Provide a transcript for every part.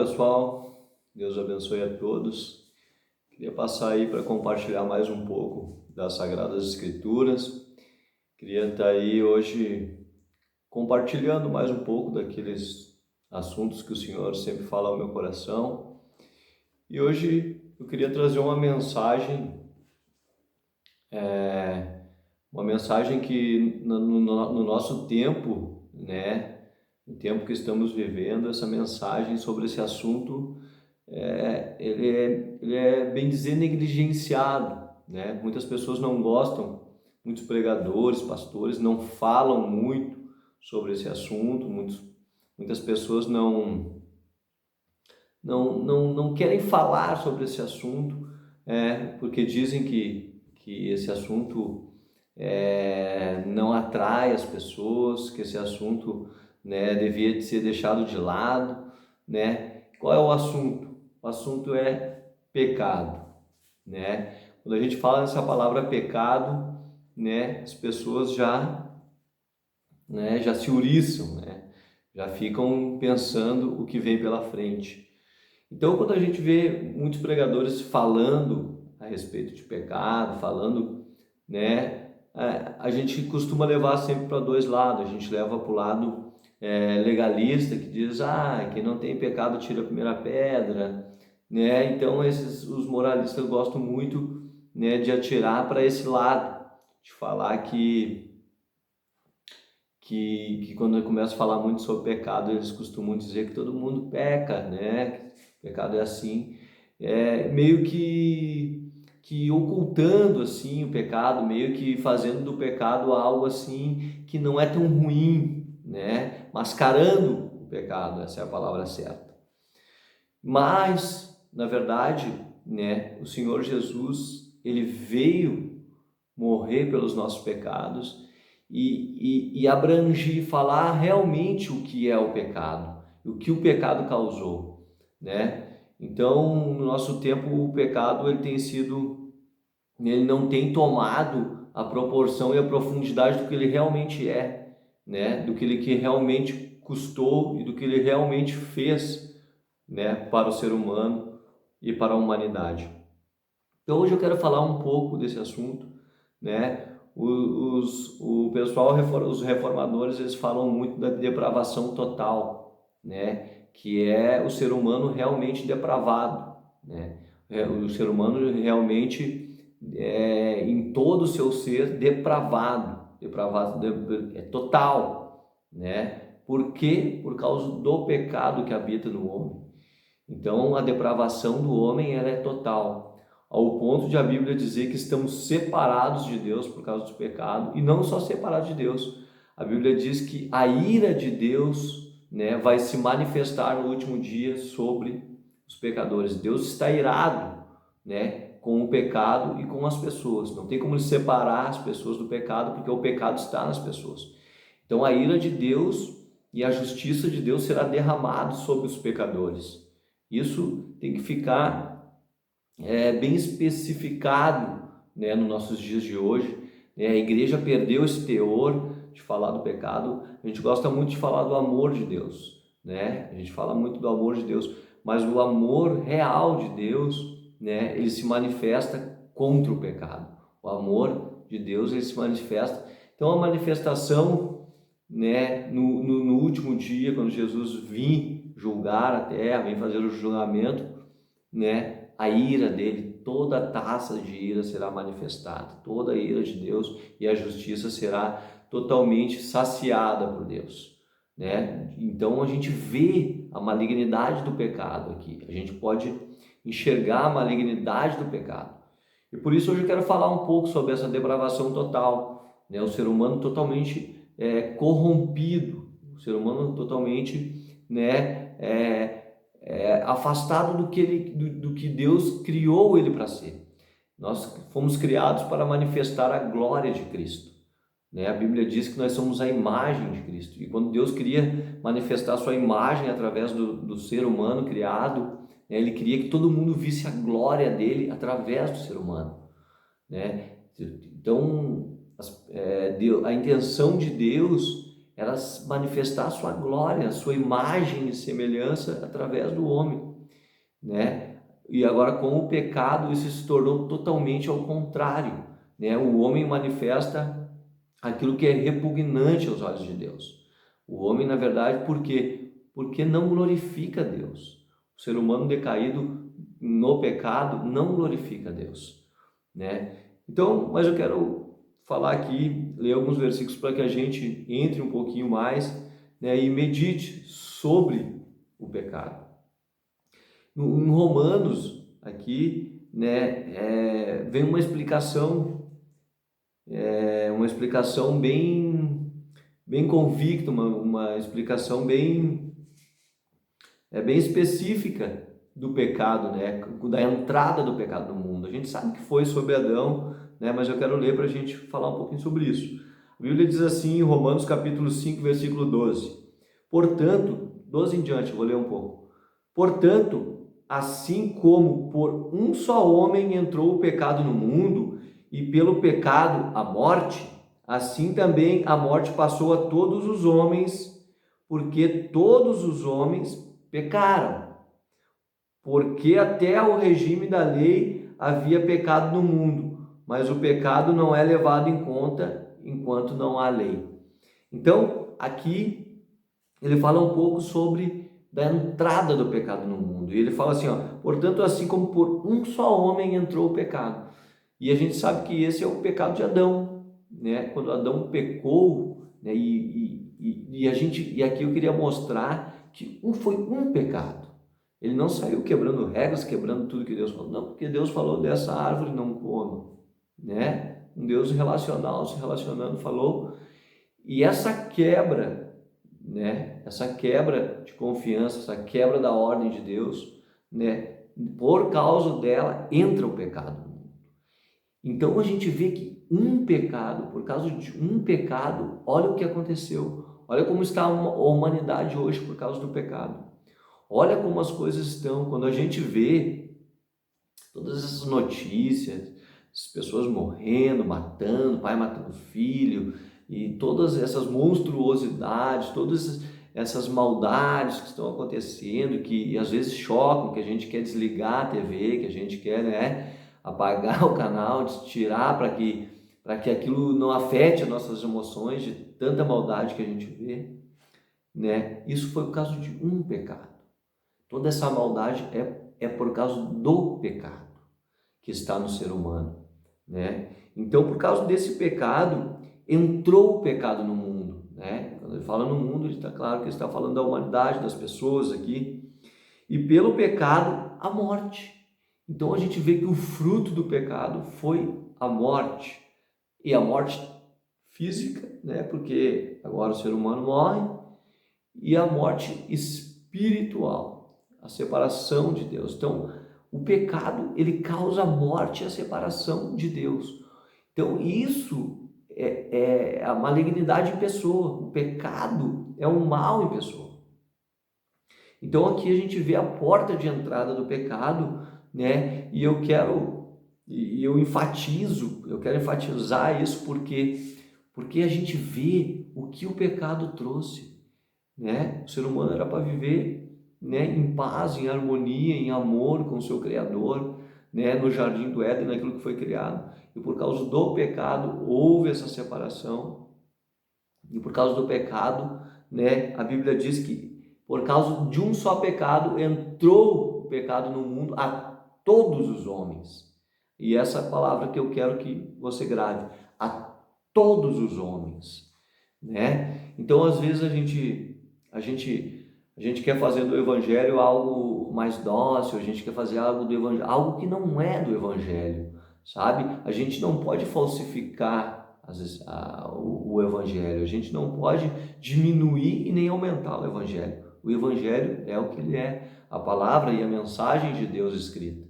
pessoal, Deus abençoe a todos. Queria passar aí para compartilhar mais um pouco das Sagradas Escrituras. Queria estar aí hoje compartilhando mais um pouco daqueles assuntos que o Senhor sempre fala ao meu coração. E hoje eu queria trazer uma mensagem que no nosso tempo, né, no tempo que estamos vivendo, essa mensagem sobre esse assunto, ele é bem dizer negligenciado, né? Muitas pessoas não gostam, muitos pregadores, pastores não falam muito sobre esse assunto, muitas pessoas não querem falar sobre esse assunto, porque dizem que esse assunto não atrai as pessoas, que esse assunto, né, devia de ser deixado de lado, né? Qual é o assunto? O assunto é pecado, né? Quando a gente fala nessa palavra pecado, né, as pessoas já se uriçam, né? Já ficam pensando o que vem pela frente. Então, quando a gente vê muitos pregadores falando a respeito de pecado, falando, né, a gente costuma levar sempre para dois lados. A gente leva para o lado legalista, que diz, quem não tem pecado tira a primeira pedra, né? Então, os moralistas gostam muito, né, de atirar para esse lado, de falar que quando começa a falar muito sobre pecado, eles costumam dizer que todo mundo peca, né? Pecado é assim, meio que ocultando assim o pecado, meio que fazendo do pecado algo assim que não é tão ruim, né? Mascarando o pecado, essa é a palavra certa. Mas, na verdade, né, o Senhor Jesus, ele veio morrer pelos nossos pecados e abranger, falar realmente o que é o pecado, o que o pecado causou, né? Então, no nosso tempo, o pecado ele não tem tomado a proporção e a profundidade do que ele realmente é, né? Do que ele realmente custou e do que ele realmente fez, né, para o ser humano e para a humanidade. Então, hoje eu quero falar um pouco desse assunto, né? O pessoal, os reformadores, eles falam muito da depravação total, né? Que é o ser humano realmente depravado, né? O ser humano realmente em todo o seu ser depravado é total, né? Por quê? Por causa do pecado que habita no homem. Então, a depravação do homem ela é total, ao ponto de a Bíblia dizer que estamos separados de Deus por causa do pecado, e não só separados de Deus. A Bíblia diz que a ira de Deus, né, vai se manifestar no último dia sobre os pecadores. Deus está irado, né, com o pecado e com as pessoas. Não tem como separar as pessoas do pecado, porque o pecado está nas pessoas. Então, a ira de Deus e a justiça de Deus será derramado sobre os pecadores. Isso tem que ficar bem especificado, né, nos nossos dias de hoje, né? A igreja perdeu esse teor de falar do pecado. A gente gosta muito de falar do amor de Deus, né? A gente fala muito do amor de Deus, mas o amor real de Deus, né, ele se manifesta contra o pecado. O amor de Deus, ele se manifesta. Então, a manifestação, né, no último dia, quando Jesus vir julgar a terra, vir fazer o julgamento, né, a ira dele, toda a taça de ira será manifestada, toda a ira de Deus, e a justiça será totalmente saciada por Deus, né? Então a gente vê a malignidade do pecado aqui, a gente pode enxergar a malignidade do pecado. E por isso hoje eu quero falar um pouco sobre essa depravação total, né? O ser humano totalmente corrompido, o ser humano totalmente, né, afastado do que Deus criou ele para ser. Nós fomos criados para manifestar a glória de Cristo, né? A Bíblia diz que nós somos a imagem de Cristo, e quando Deus queria manifestar a sua imagem através do ser humano criado, né, ele queria que todo mundo visse a glória dele através do ser humano, né? Então, a intenção de Deus era manifestar a sua glória, a sua imagem e semelhança através do homem, né? E agora com o pecado isso se tornou totalmente ao contrário, né? O homem manifesta aquilo que é repugnante aos olhos de Deus. O homem, na verdade, por quê? Porque não glorifica Deus. O ser humano decaído no pecado não glorifica Deus, né? Então, mas eu quero falar aqui, ler alguns versículos para que a gente entre um pouquinho mais, né, e medite sobre o pecado. Em Romanos, aqui, né, vem uma explicação bem convicta, uma explicação bem específica do pecado, né, da entrada do pecado no mundo. A gente sabe que foi sobre Adão, né, mas eu quero ler para a gente falar um pouquinho sobre isso. A Bíblia diz assim em Romanos capítulo 5, versículo 12. Portanto, 12 em diante, eu vou ler um pouco. Portanto, assim como por um só homem entrou o pecado no mundo, e pelo pecado a morte, assim também a morte passou a todos os homens, porque todos os homens pecaram. Porque até o regime da lei havia pecado no mundo, mas o pecado não é levado em conta enquanto não há lei. Então, aqui ele fala um pouco sobre da entrada do pecado no mundo. E ele fala assim, ó, portanto, assim como por um só homem entrou o pecado. E a gente sabe que esse é o pecado de Adão, né? Quando Adão pecou, né? E aqui eu queria mostrar que foi um pecado. Ele não saiu quebrando regras, quebrando tudo que Deus falou. Não, porque Deus falou dessa árvore não coma, né? Um Deus relacional se relacionando falou. E essa quebra, né? Essa quebra de confiança, essa quebra da ordem de Deus, né? Por causa dela entra o pecado. Então a gente vê que um pecado, por causa de um pecado, olha o que aconteceu. Olha como está a humanidade hoje por causa do pecado. Olha como as coisas estão. Quando a gente vê todas essas notícias, as pessoas morrendo, matando, pai matando filho, e todas essas monstruosidades, todas essas maldades que estão acontecendo, que às vezes chocam, que a gente quer desligar a TV, que a gente quer, né, apagar o canal, tirar para que aquilo não afete as nossas emoções de tanta maldade que a gente vê, né? Isso foi por causa de um pecado. Toda essa maldade é por causa do pecado que está no ser humano, né? Então, por causa desse pecado, entrou o pecado no mundo, né? Quando ele fala no mundo, ele está claro que ele está falando da humanidade, das pessoas aqui. E pelo pecado, a morte. Então, a gente vê que o fruto do pecado foi a morte. E a morte física, né? Porque agora o ser humano morre. E a morte espiritual, a separação de Deus. Então, o pecado, ele causa a morte e a separação de Deus. Então, isso é a malignidade em pessoa. O pecado é um mal em pessoa. Então, aqui a gente vê a porta de entrada do pecado, né? E eu quero enfatizar isso porque a gente vê o que o pecado trouxe, né? O ser humano era para viver, né, em paz, em harmonia, em amor com o seu Criador, né, no jardim do Éden, naquilo que foi criado. E por causa do pecado houve essa separação. E por causa do pecado, né, a Bíblia diz que por causa de um só pecado entrou o pecado no mundo a todos os homens. E essa é a palavra que eu quero que você grave: a todos os homens, né? Então, às vezes a gente quer fazer do evangelho algo mais dócil, a gente quer fazer algo do evangelho, algo que não é do evangelho, sabe? A gente não pode falsificar às vezes o evangelho, a gente não pode diminuir e nem aumentar o evangelho. O evangelho é o que ele é, a palavra e a mensagem de Deus escrita.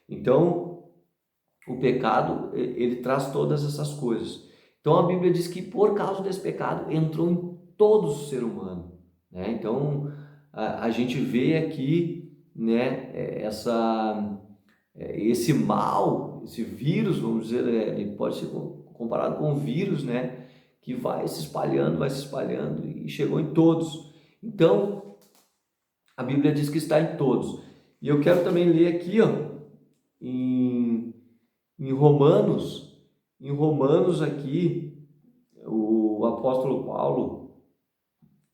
Então, o pecado, ele traz todas essas coisas. Então a Bíblia diz que por causa desse pecado entrou em todos os seres humanos, né? Então a gente vê aqui, né, esse mal, esse vírus, vamos dizer, ele pode ser comparado com um vírus, né, que vai se espalhando e chegou em todos. Então, a Bíblia diz que está em todos. E eu quero também ler aqui, ó, em Romanos aqui, o apóstolo Paulo,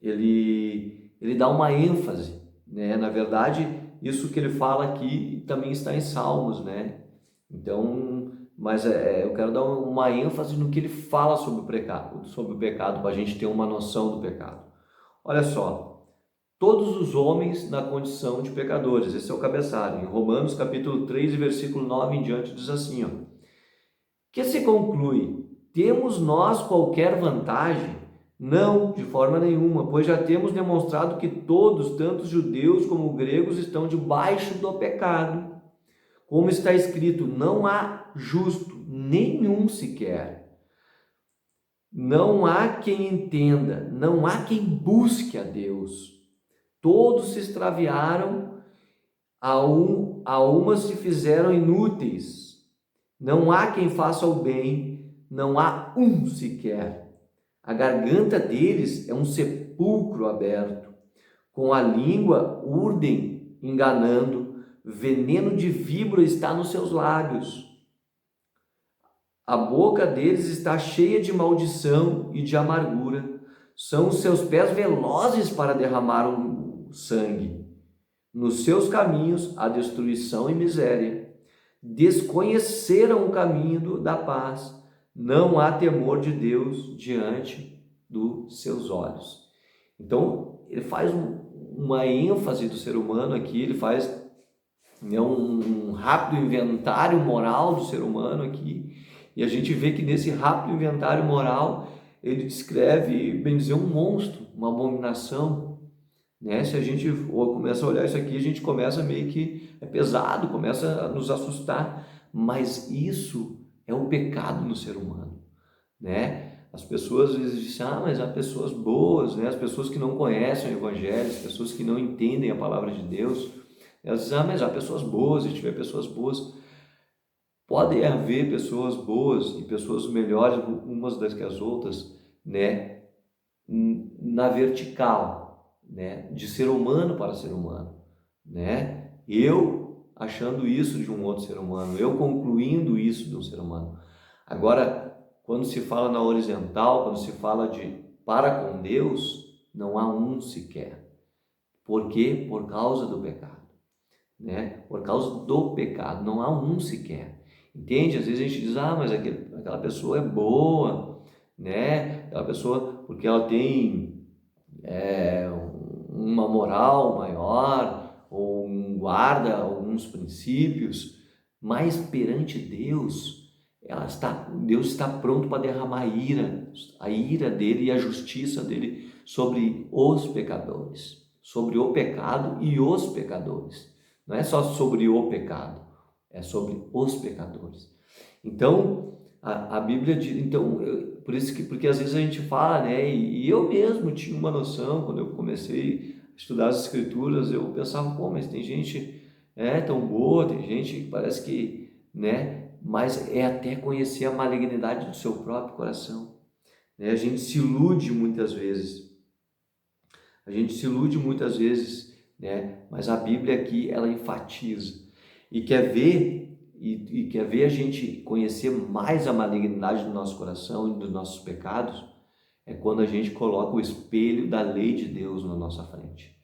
ele dá uma ênfase, né? Na verdade, isso que ele fala aqui também está em Salmos, né? Então, mas eu quero dar uma ênfase no que ele fala sobre o pecado, para a gente ter uma noção do pecado. Olha só, todos os homens na condição de pecadores, esse é o cabeçalho. Em Romanos capítulo 3, versículo 9 em diante, diz assim, ó: que se conclui, temos nós qualquer vantagem? Não, de forma nenhuma, pois já temos demonstrado que todos, tanto judeus como gregos, estão debaixo do pecado. Como está escrito, não há justo, nenhum sequer. Não há quem entenda, não há quem busque a Deus. Todos se extraviaram, a uma se fizeram inúteis. Não há quem faça o bem, não há um sequer. A garganta deles é um sepulcro aberto. Com a língua urdem, enganando, veneno de víbora está nos seus lábios. A boca deles está cheia de maldição e de amargura. São os seus pés velozes para derramar o sangue. Nos seus caminhos há destruição e miséria. Desconheceram o caminho da paz. Não há temor de Deus diante dos seus olhos. Então, ele faz uma ênfase do ser humano aqui, ele faz um rápido inventário moral do ser humano aqui, e a gente vê que nesse rápido inventário moral, ele descreve, bem dizer, um monstro, uma abominação, né? Se a gente começa a olhar isso aqui, a gente começa meio que, é pesado, começa a nos assustar, mas isso é o pecado no ser humano, né? As pessoas às vezes dizem, mas há pessoas boas, né? As pessoas que não conhecem o Evangelho, as pessoas que não entendem a palavra de Deus, elas dizem, mas há pessoas boas, se tiver pessoas boas. Pode haver pessoas boas e pessoas melhores umas das que as outras, né? Na vertical, né? De ser humano para ser humano, né? Eu achando isso de um outro ser humano, eu concluindo isso de um ser humano. Agora, quando se fala na horizontal, quando se fala de para com Deus, não há um sequer. Por quê? Por causa do pecado, né? Por causa do pecado, não há um sequer. Entende? Às vezes a gente diz, mas aquela pessoa é boa, né? Aquela pessoa, porque ela tem uma moral maior, ou guarda alguns princípios, mas perante Deus, Deus está pronto para derramar a ira dele e a justiça dele sobre os pecadores, sobre o pecado e os pecadores. Não é só sobre o pecado, é sobre os pecadores. Então, a Bíblia diz, então, por isso que, porque às vezes a gente fala, né, e eu mesmo tinha uma noção, quando eu comecei a estudar as Escrituras, eu pensava, mas tem gente tão boa, tem gente que parece que, né, mas é até conhecer a malignidade do seu próprio coração, né? A gente se ilude muitas vezes, né? Mas a Bíblia aqui, ela enfatiza e quer ver a gente conhecer mais a malignidade do nosso coração e dos nossos pecados, é quando a gente coloca o espelho da lei de Deus na nossa frente.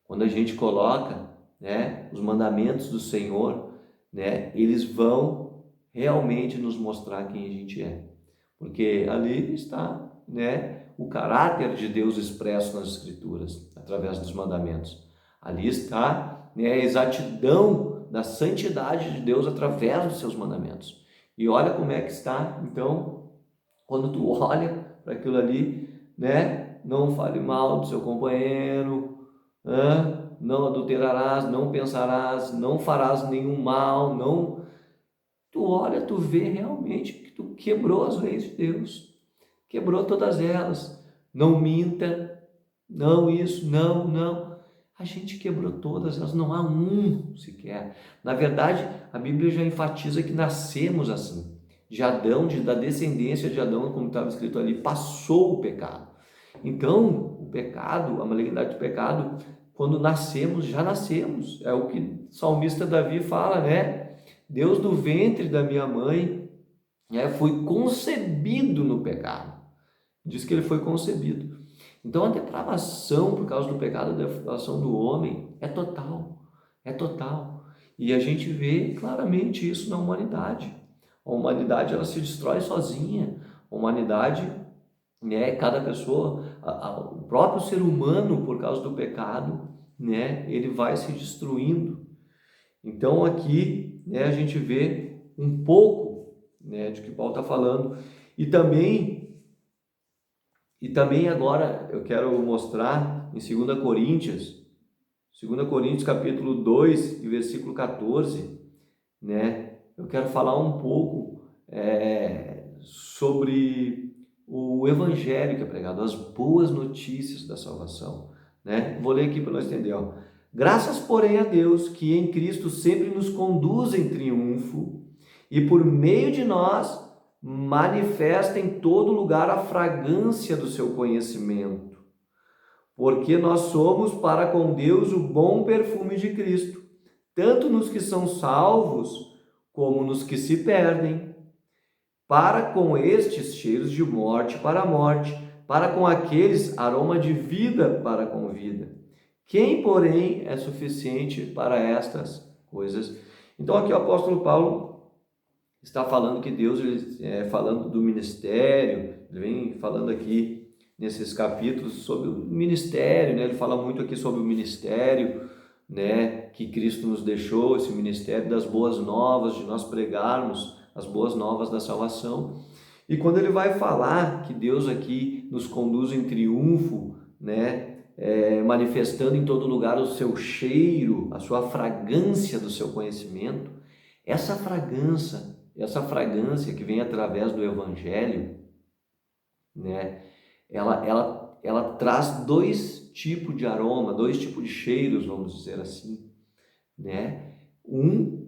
Quando a gente coloca, né, os mandamentos do Senhor, né, eles vão realmente nos mostrar quem a gente é. Porque ali está, né, o caráter de Deus expresso nas Escrituras, através dos mandamentos. Ali está, né, a exatidão da santidade de Deus através dos seus mandamentos. E olha como é que está, então, quando tu olha para aquilo ali, né, não fale mal do seu companheiro, não adulterarás, não pensarás, não farás nenhum mal, não. Tu olha, tu vê realmente que tu quebrou as leis de Deus, quebrou todas elas. Não minta, não isso, não. A gente quebrou todas elas, não há um sequer. Na verdade, a Bíblia já enfatiza que nascemos assim. de Adão, da descendência de Adão, como estava escrito ali, passou o pecado. Então, o pecado, a malignidade do pecado, quando nascemos, já nascemos. É o que o salmista Davi fala, né? Deus do ventre da minha mãe, foi concebido no pecado. Diz que ele foi concebido. Então, a depravação por causa do pecado, a depravação do homem é total. É total. E a gente vê claramente isso na humanidade. A humanidade, ela se destrói sozinha. A humanidade, né, cada pessoa, o próprio ser humano, por causa do pecado, né, ele vai se destruindo. Então aqui, né, a gente vê um pouco, né, de que Paulo está falando. E também agora eu quero mostrar em 2 Coríntios capítulo 2 e versículo 14, né, eu quero falar um pouco sobre o evangelho que é pregado, as boas notícias da salvação, né? Vou ler aqui para nós entender, ó. Graças, porém, a Deus, que em Cristo sempre nos conduz em triunfo e por meio de nós manifesta em todo lugar a fragrância do seu conhecimento, porque nós somos para com Deus o bom perfume de Cristo, tanto nos que são salvos como nos que se perdem. Para com estes, cheiros de morte para a morte, para com aqueles, aroma de vida para com vida. Quem, porém, é suficiente para estas coisas? Então, aqui o apóstolo Paulo está falando que Deus, falando do ministério, ele vem falando aqui nesses capítulos sobre o ministério, né? Ele fala muito aqui sobre o ministério, né, que Cristo nos deixou, esse ministério das boas novas, de nós pregarmos as boas novas da salvação. E quando ele vai falar que Deus aqui nos conduz em triunfo, né, manifestando em todo lugar o seu cheiro, a sua fragrância do seu conhecimento, essa fragrância que vem através do evangelho, né, ela traz dois tipos de aroma, dois tipos de cheiros, vamos dizer assim, né? Um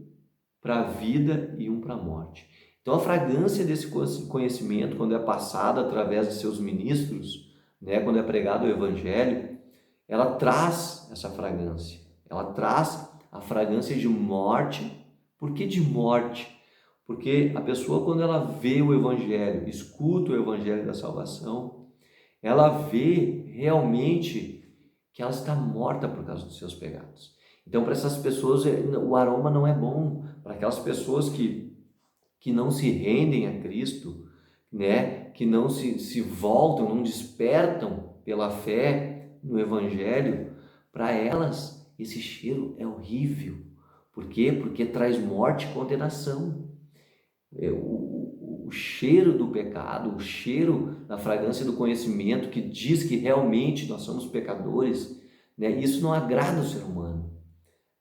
para a vida e um para a morte. Então, a fragrância desse conhecimento, quando é passada através de seus ministros, né, quando é pregado o evangelho, ela traz essa fragrância. Ela traz a fragrância de morte. Por que de morte? Porque a pessoa, quando ela vê o evangelho, escuta o evangelho da salvação, ela vê realmente que ela está morta por causa dos seus pecados. Então, para essas pessoas, o aroma não é bom. Para aquelas pessoas que não se rendem a Cristo, né, que não se voltam, não despertam pela fé no Evangelho, para elas esse cheiro é horrível. Por quê? Porque traz morte e condenação. O cheiro do pecado, o cheiro da fragrância do conhecimento que diz que realmente nós somos pecadores, né, isso não agrada o ser humano.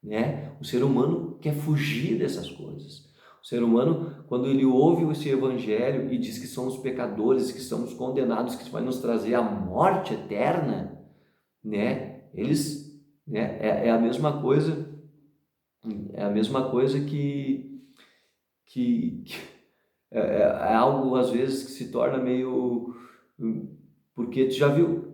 Né? O ser humano quer fugir dessas coisas. O ser humano, quando ele ouve esse evangelho e diz que somos pecadores, que somos condenados, que vai nos trazer a morte eterna, né? Eles, né? É a mesma coisa, que é algo às vezes que se torna meio, porque tu já viu,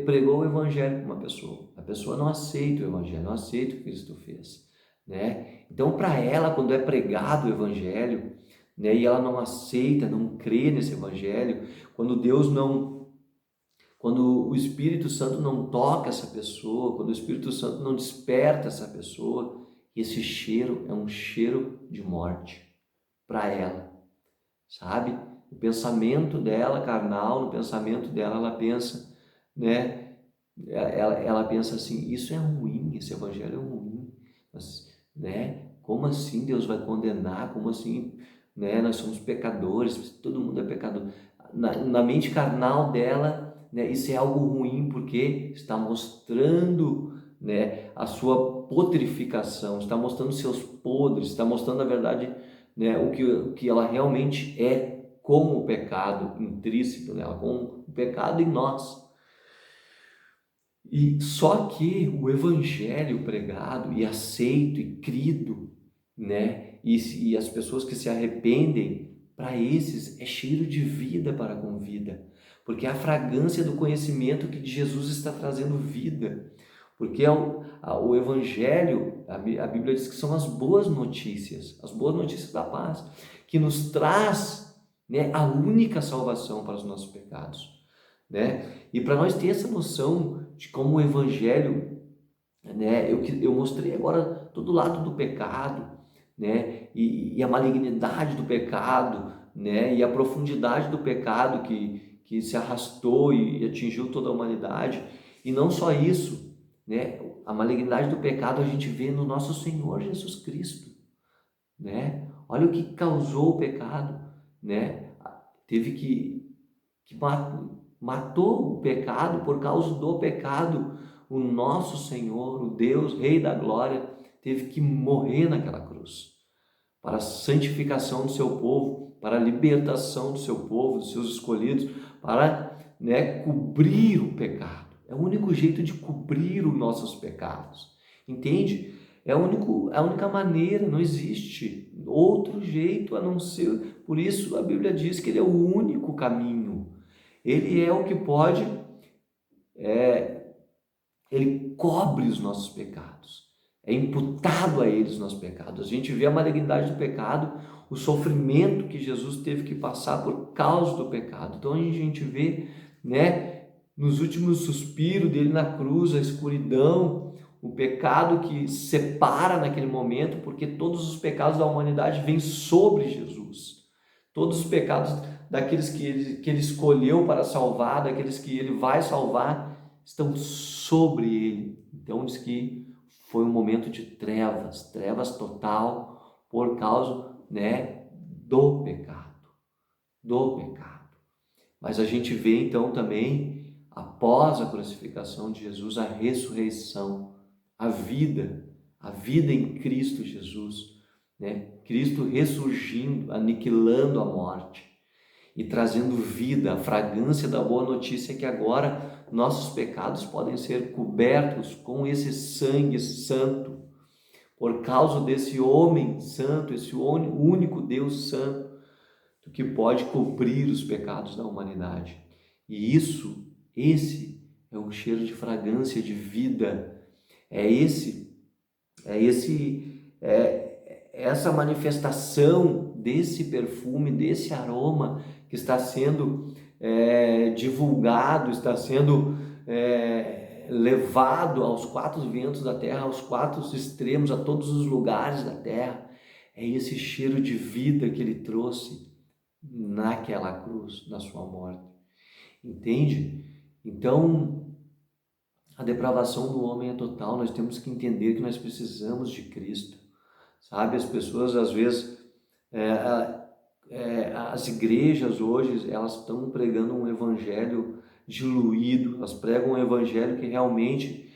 pregou o evangelho para uma pessoa, a pessoa não aceita o evangelho, não aceita o que Cristo fez, né? Então, para ela, quando é pregado o evangelho, né, e ela não aceita, não crê nesse evangelho, quando quando o Espírito Santo não toca essa pessoa, quando o Espírito Santo não desperta essa pessoa, esse cheiro é um cheiro de morte para ela, sabe? No pensamento dela carnal, no pensamento dela, ela pensa, né? Ela pensa assim: isso é ruim, esse evangelho é ruim, mas, né? Como assim Deus vai condenar? Como assim, né? Nós somos pecadores, todo mundo é pecador. Na mente carnal dela, né? Isso é algo ruim porque está mostrando, né? A sua putrificação, está mostrando seus podres, está mostrando a verdade, né? O que ela realmente é, com o pecado intrínseco nela, com o pecado em nós. E só que o evangelho pregado e aceito e crido, né, e as pessoas que se arrependem para esses é cheiro de vida para com vida, porque é a fragrância do conhecimento que Jesus está trazendo vida, porque o Evangelho, a Bíblia diz que são as boas notícias da paz, que nos traz, né, a única salvação para os nossos pecados, né? E para nós ter essa noção de como o Evangelho, né, eu mostrei agora todo lado do pecado, né, e a malignidade do pecado, né, e a profundidade do pecado que se arrastou e atingiu toda a humanidade. E não só isso, né, a malignidade do pecado a gente vê no nosso Senhor Jesus Cristo, né? Olha o que causou o pecado, né? Teve que matou o pecado. Por causa do pecado, o nosso Senhor, o Deus, Rei da Glória, teve que morrer naquela cruz, para a santificação do seu povo, para a libertação do seu povo, dos seus escolhidos, para, né, cobrir o pecado. É o único jeito de cobrir os nossos pecados, entende? É a única maneira, não existe outro jeito a não ser. Por isso a Bíblia diz que Ele é o único caminho. Ele é o que pode, Ele cobre os nossos pecados. É imputado a Ele os nossos pecados. A gente vê a malignidade do pecado, o sofrimento que Jesus teve que passar por causa do pecado. Então a gente vê, né, nos últimos suspiros dele na cruz, a escuridão, o pecado que separa naquele momento, porque todos os pecados da humanidade vêm sobre Jesus. Todos os pecados daqueles que ele escolheu para salvar, daqueles que ele vai salvar, estão sobre ele. Então diz que foi um momento de trevas total, por causa, né, do pecado. Mas a gente vê então também, após a crucificação de Jesus, a ressurreição, a vida em Cristo Jesus, né? Cristo ressurgindo, aniquilando a morte e trazendo vida, a fragrância da boa notícia é que agora nossos pecados podem ser cobertos com esse sangue santo, por causa desse homem santo, esse único Deus santo, que pode cobrir os pecados da humanidade. E esse é um cheiro de fragrância de vida, essa manifestação desse perfume, desse aroma que está sendo divulgado, está sendo levado aos quatro ventos da terra, aos quatro extremos, a todos os lugares da terra. É esse cheiro de vida que ele trouxe naquela cruz, na sua morte. Entende? Então, a depravação do homem é total. Nós temos que entender que nós precisamos de Cristo. Sabe, as pessoas às vezes, as igrejas hoje, elas estão pregando um evangelho diluído, elas pregam um evangelho que realmente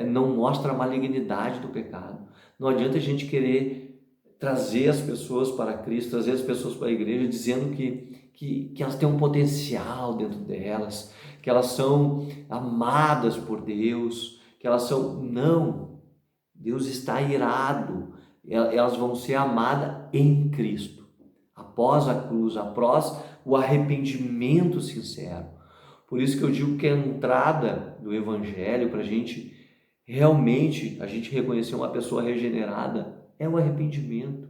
não mostra a malignidade do pecado. Não adianta a gente querer trazer as pessoas para Cristo, trazer as pessoas para a igreja, dizendo que elas têm um potencial dentro delas, que elas são amadas por Deus, que elas são... Não, Deus está irado. Elas vão ser amadas em Cristo, após a cruz, após o arrependimento sincero. Por isso que eu digo que a entrada do Evangelho, para a gente realmente, a gente reconhecer uma pessoa regenerada, é o arrependimento,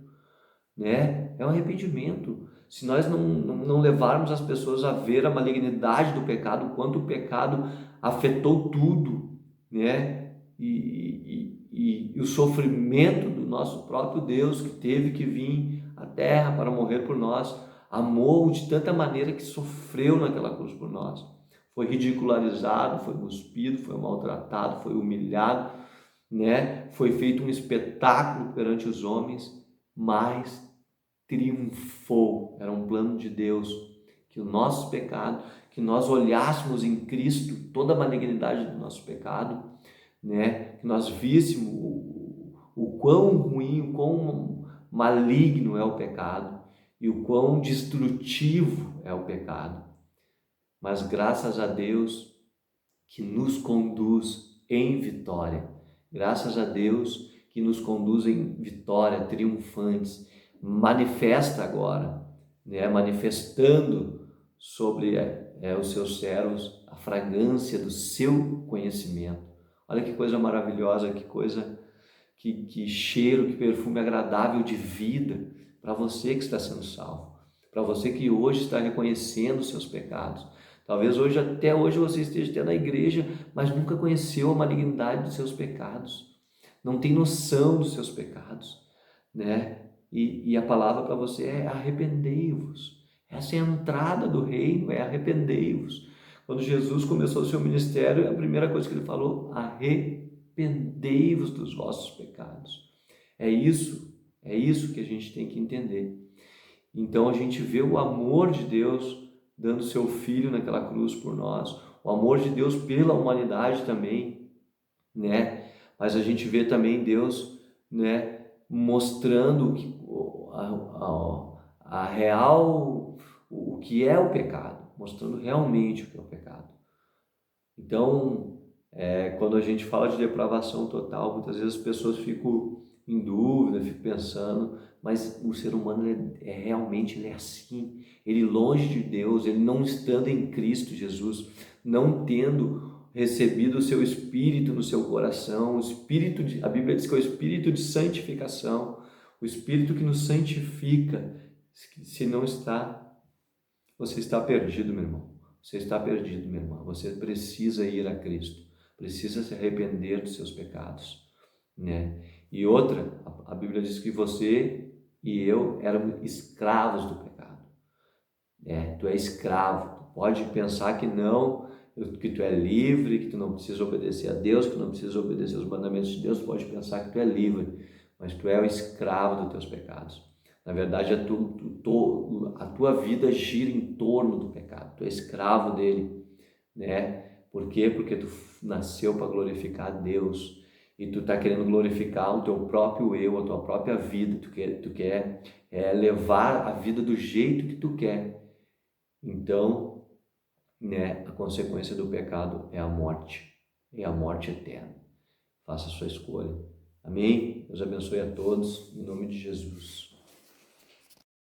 né? É o arrependimento. Se nós não levarmos as pessoas a ver a malignidade do pecado, o quanto o pecado afetou tudo, né? E o sofrimento do nosso próprio Deus, que teve que vir à terra para morrer por nós, amou de tanta maneira que sofreu naquela cruz por nós. Foi ridicularizado, foi cuspido, foi maltratado, foi humilhado, né? Foi feito um espetáculo perante os homens, mas triunfou. Era um plano de Deus, que o nosso pecado, que nós olhássemos em Cristo toda a malignidade do nosso pecado, né? Que nós víssemos o quão ruim, o quão maligno é o pecado e o quão destrutivo é o pecado. Mas graças a Deus que nos conduz em vitória, graças a Deus que nos conduz em vitória, triunfantes, manifesta agora, né, manifestando sobre os seus servos a fragrância do seu conhecimento. Olha que coisa maravilhosa, que coisa, que cheiro, que perfume agradável de vida para você que está sendo salvo, para você que hoje está reconhecendo os seus pecados. Talvez hoje, até hoje, você esteja até na igreja, mas nunca conheceu a malignidade dos seus pecados, não tem noção dos seus pecados, né? E a palavra para você é arrependei-vos. Essa é a entrada do reino, é arrependei-vos. Quando Jesus começou o seu ministério, a primeira coisa que ele falou, arrependei-vos dos vossos pecados. É isso que a gente tem que entender. Então a gente vê o amor de Deus dando seu Filho naquela cruz por nós, o amor de Deus pela humanidade também, né? Mas a gente vê também Deus, né, mostrando a real, o que é o pecado, mostrando realmente o que é o pecado. Então, quando a gente fala de depravação total, muitas vezes as pessoas ficam em dúvida, ficam pensando, mas o ser humano realmente ele é assim, ele longe de Deus, ele não estando em Cristo Jesus, não tendo recebido o seu Espírito no seu coração, a Bíblia diz que é o Espírito de santificação, o Espírito que nos santifica. Se não está, você está perdido, meu irmão. Você está perdido, minha irmã. Você precisa ir a Cristo, precisa se arrepender dos seus pecados, né? E outra, a Bíblia diz que você e eu éramos escravos do pecado. Tu é escravo. Tu pode pensar que não, que tu é livre, que tu não precisa obedecer a Deus, que tu não precisa obedecer aos mandamentos de Deus. Tu pode pensar que tu é livre, mas tu é o escravo dos teus pecados. Na verdade, a tua vida gira em torno do pecado. Tu é escravo dele, né? Por quê? Porque tu nasceu para glorificar a Deus e tu está querendo glorificar o teu próprio eu, a tua própria vida. Tu quer levar a vida do jeito que tu quer. Então, né? A consequência do pecado é a morte eterna. Faça a sua escolha. Amém? Deus abençoe a todos, em nome de Jesus.